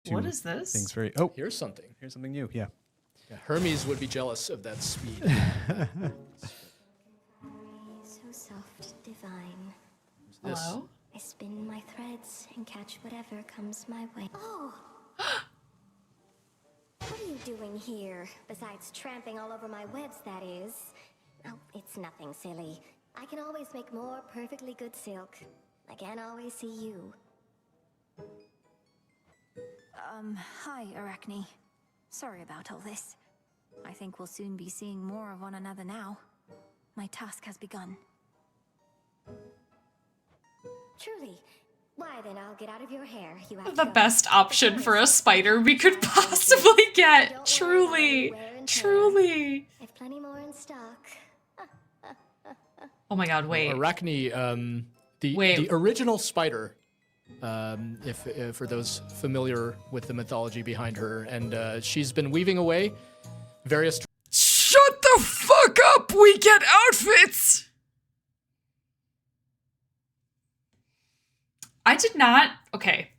What is this? things very. Oh, Here's something. here's something new. Yeah. Yeah, Hermes would be jealous of that speed. So soft, divine. This. Hello? I spin my threads and catch whatever comes my way. Oh! What are you doing here? Besides tramping all over my webs, that is. Oh, it's nothing silly. I can always make more perfectly good silk. I can't always see you. Hi, Arachne. Sorry about all this. I think we'll soon be seeing more of one another now. My task has begun. Truly. Why then I'll get out of your hair. You have The to go. best option for a spider we could possibly get. Truly. Truly. I've plenty more in stock. Oh my god, wait. Arachne, the Wait. original spider, if for those familiar with the mythology behind her, and she's been weaving away various. Shut the fuck up! We get outfits! I did not. Okay.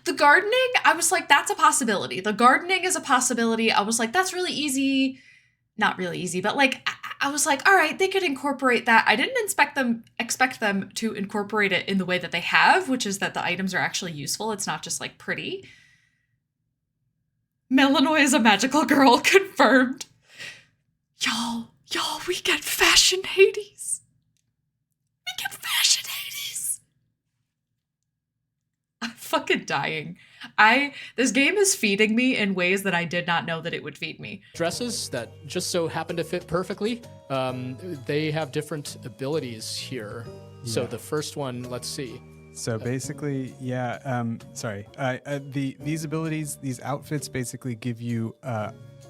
The gardening, I was like, that's a possibility. The gardening is a possibility. I was like, that's really easy. Not really easy, but like, I was like, all right, they could incorporate that. I didn't expect them to incorporate it in the way that they have, which is that the items are actually useful. It's not just like pretty. Melanoy is a magical girl, confirmed. Y'all, we get fashion Hades. We get fashion Hades. I'm fucking dying. This game is feeding me in ways that I did not know that it would feed me. Dresses that just so happen to fit perfectly. They have different abilities here. So Yeah. the first one, let's see. So basically, yeah. Sorry. These abilities, these outfits, basically give you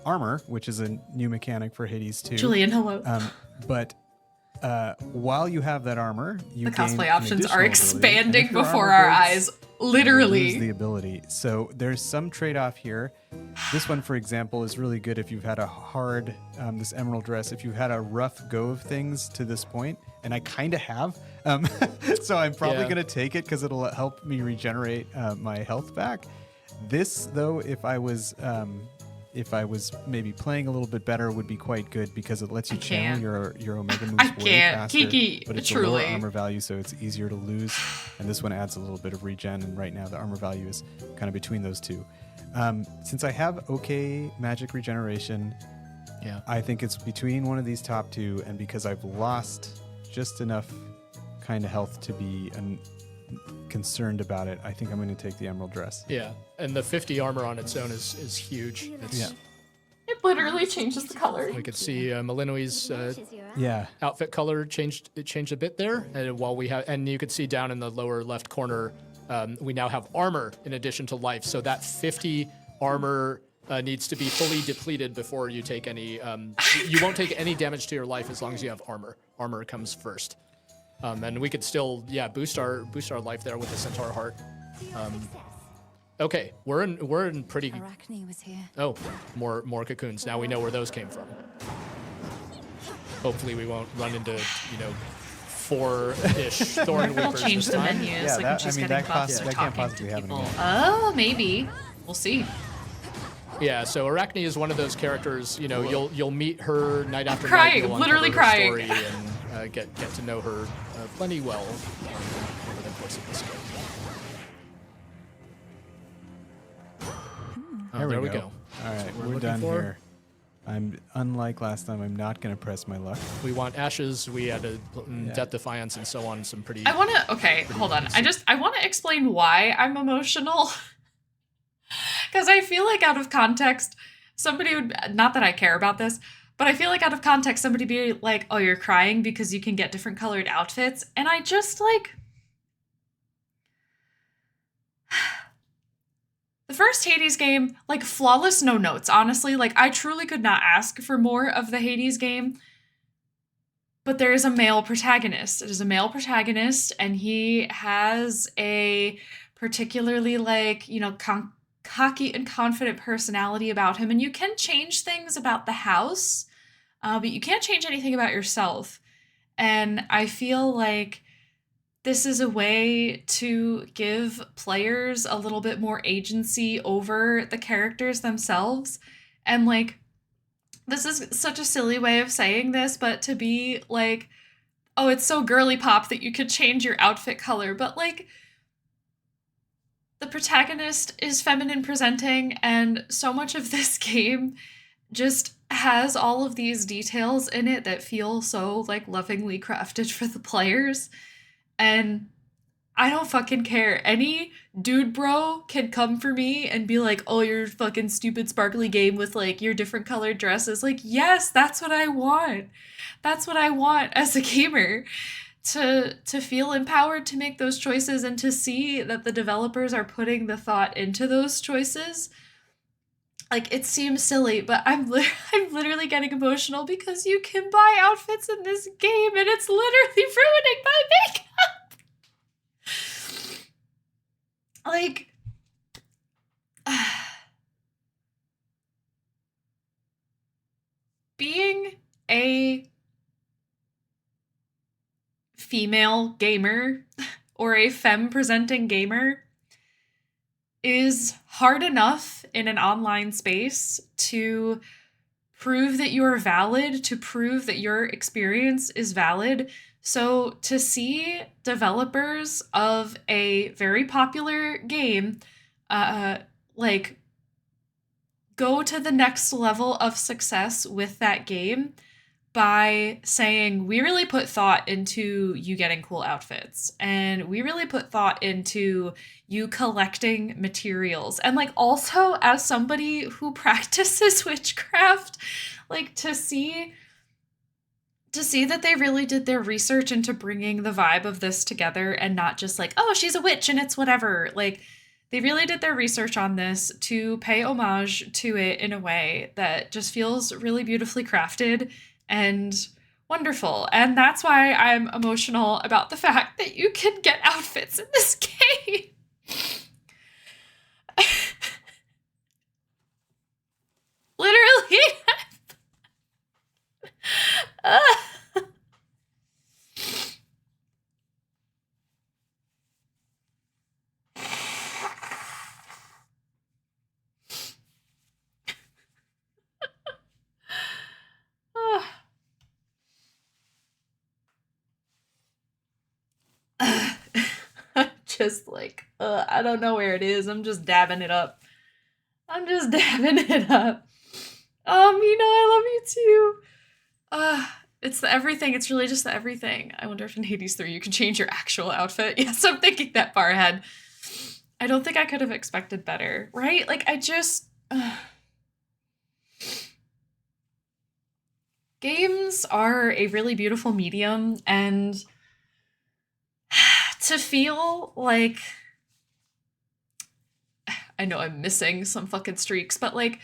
armor, which is a new mechanic for Hades 2. Julian, hello. But while you have that armor, you The gain cosplay an options are additional ability, and expanding if your before armor our breaks, eyes. you lose Literally. the ability. So there's some trade-off here. This one, for example, is really good if you've had a hard, this emerald dress, if you've had a rough go of things to this point, and I kind of have. So I'm probably Yeah. going to take it because it'll help me regenerate my health back. This, though, if I was maybe playing a little bit better, would be quite good because it lets you I channel can't. your Omega moves I way can't. faster. Kiki, but it's a truly. lower armor value, so it's easier to lose. And this one adds a little bit of regen, and right now the armor value is kind of between those two. Since I have okay magic regeneration, Yeah. I think it's between one of these top two, and because I've lost just enough kind of health to be concerned about it, I think I'm going to take the emerald dress. Yeah. And the 50 armor on its own is huge. It's, Yeah. It literally changes the color. We could see Malinoi's Matches your eye. Yeah. outfit color changed a bit there, and while we have, and you could see down in the lower left corner, we now have armor in addition to life. So that 50 armor needs to be fully depleted before you take any. You won't take any damage to your life as long as you have armor. Armor comes first, and we could still boost our life there with the centaur heart. Okay, we're in pretty. Arachne was here. Oh, more cocoons. Now we know where those came from. Hopefully we won't run into, 4-ish thorn We'll weepers change this the time. menus, Yeah, like when that- she's I mean, getting that buffs or can't talking possibly to happen people. again. Oh, maybe. We'll see. Yeah, so Arachne is one of those characters, you'll meet her night after crying, night. You'll literally uncover her crying. Story and get to know her plenty well over the course of this game. Oh, there we go. All right, what we're we're looking done for. here. I'm unlike last time. I'm not going to press my luck. We want ashes. We had a Yeah. Death Defiance and so on. Some pretty. I want to, okay, hold on. I want to explain why I'm emotional. Because I feel like out of context, somebody would, not that I care about this, but I feel like out of context, somebody be like, oh, you're crying because you can get different colored outfits. And I just like, the first Hades game, like flawless, no notes, honestly. Like I truly could not ask for more of the Hades game. But there is a male protagonist. It is a male protagonist, and he has a particularly cocky and confident personality about him. And you can change things about the house, but you can't change anything about yourself. And I feel like this is a way to give players a little bit more agency over the characters themselves. And like, this is such a silly way of saying this, but to be like, oh, it's so girly pop that you could change your outfit color. But like, the protagonist is feminine presenting, and so much of this game just has all of these details in it that feel so like lovingly crafted for the players. And I don't fucking care. Any dude bro can come for me and be like, oh, your fucking stupid sparkly game with like your different colored dresses. Like, yes, that's what I want. That's what I want as a gamer. To feel empowered to make those choices and to see that the developers are putting the thought into those choices. Like, it seems silly, but I'm literally getting emotional because you can buy outfits in this game and it's literally ruining my makeup. Like, being a female gamer or a femme presenting gamer is hard enough in an online space to prove that you're valid, to prove that your experience is valid. So to see developers of a very popular game like go to the next level of success with that game by saying, we really put thought into you getting cool outfits, and we really put thought into you collecting materials. And like, also as somebody who practices witchcraft, like to see that they really did their research into bringing the vibe of this together and not just like, oh, she's a witch and it's whatever. Like, they really did their research on this to pay homage to it in a way that just feels really beautifully crafted and wonderful. And that's why I'm emotional about the fact that you can get outfits in this game. Literally. Just like, I don't know where it is. I'm just dabbing it up. I love you too. It's the everything. It's really just the everything. I wonder if in Hades 3 you can change your actual outfit. Yes, I'm thinking that far ahead. I don't think I could have expected better, right? Like, I just... Games are a really beautiful medium, and to feel like... I know I'm missing some fucking streaks, but like,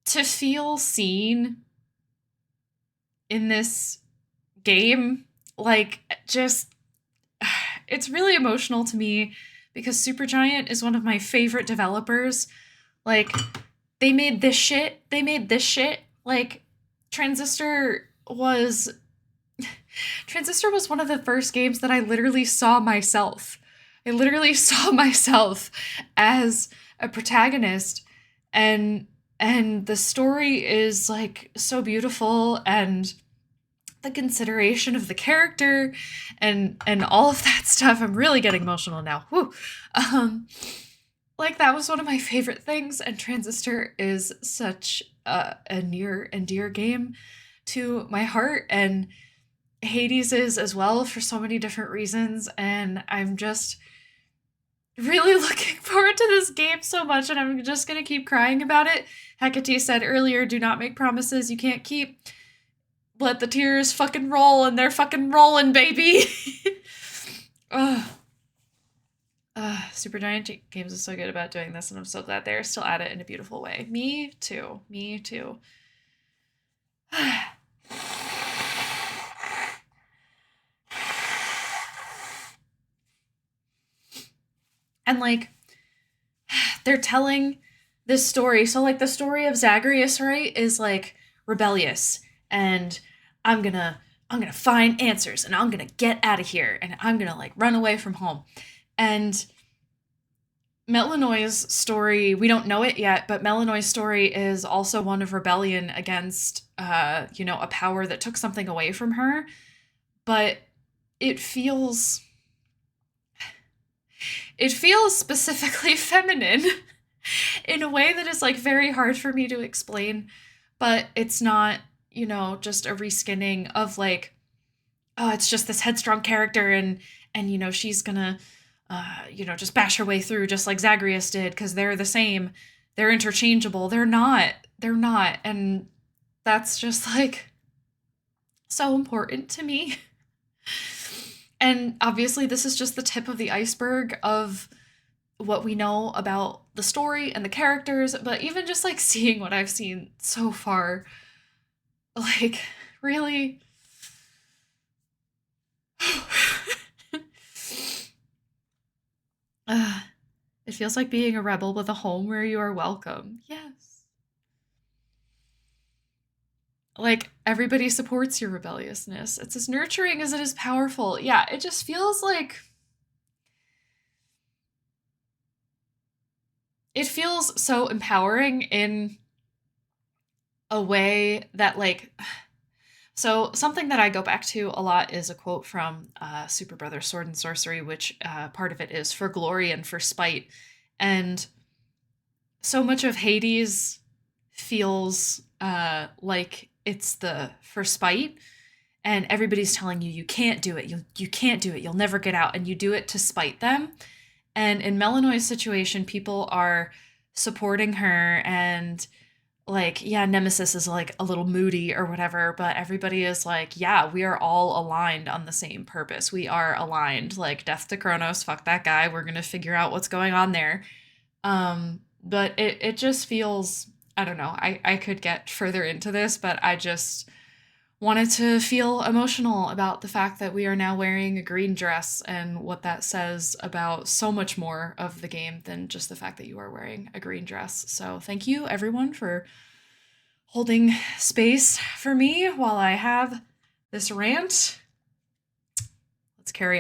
to feel seen in this game, like, just... It's really emotional to me because Supergiant is one of my favorite developers. Like, they made this shit. Like, Transistor was one of the first games that I literally saw myself. I literally saw myself as a protagonist, and the story is like so beautiful, and the consideration of the character and all of that stuff. I'm really getting emotional now. Woo. Like, that was one of my favorite things, and Transistor is such a near and dear game to my heart, and Hades is as well for so many different reasons, and I'm just really looking forward to this game so much, and I'm just gonna keep crying about it. Hecate said earlier, do not make promises you can't keep. Let the tears fucking roll, and they're fucking rolling, baby. Supergiant Games is so good about doing this, and I'm so glad they're still at it in a beautiful way. Me too. And like, they're telling this story. So like, the story of Zagreus, right, is like rebellious, and I'm gonna I'm gonna find answers and I'm gonna get out of here and I'm gonna like run away from home. And Melinoi's story, we don't know it yet, but Melinoi's story is also one of rebellion against, a power that took something away from her. But it feels specifically feminine in a way that is like very hard for me to explain, but it's not, just a reskinning of like, oh, it's just this headstrong character and she's gonna just bash her way through just like Zagreus did because they're the same. They're interchangeable. They're not. And that's just like so important to me. And obviously this is just the tip of the iceberg of what we know about the story and the characters, but even just like seeing what I've seen so far, like really it feels like being a rebel with a home where you are welcome. Yes. Like, everybody supports your rebelliousness. It's as nurturing as it is powerful. Yeah, it just feels like... It feels so empowering in a way that, like... So, something that I go back to a lot is a quote from Super Brother Sword and Sorcery, which part of it is for glory and for spite. And so much of Hades feels like it's the for spite, and everybody's telling you you can't do it, you can't do it, you'll never get out, and you do it to spite them. And in Melinoi's situation, people are supporting her and like, yeah, Nemesis is like a little moody or whatever, but everybody is like, yeah, we are all aligned on the same purpose. We are aligned. Like, death to Kronos, fuck that guy. We're gonna figure out what's going on there. But it just feels, I don't know, I could get further into this, but I just wanted to feel emotional about the fact that we are now wearing a green dress and what that says about so much more of the game than just the fact that you are wearing a green dress. So thank you everyone for holding space for me while I have this rant. Let's carry on.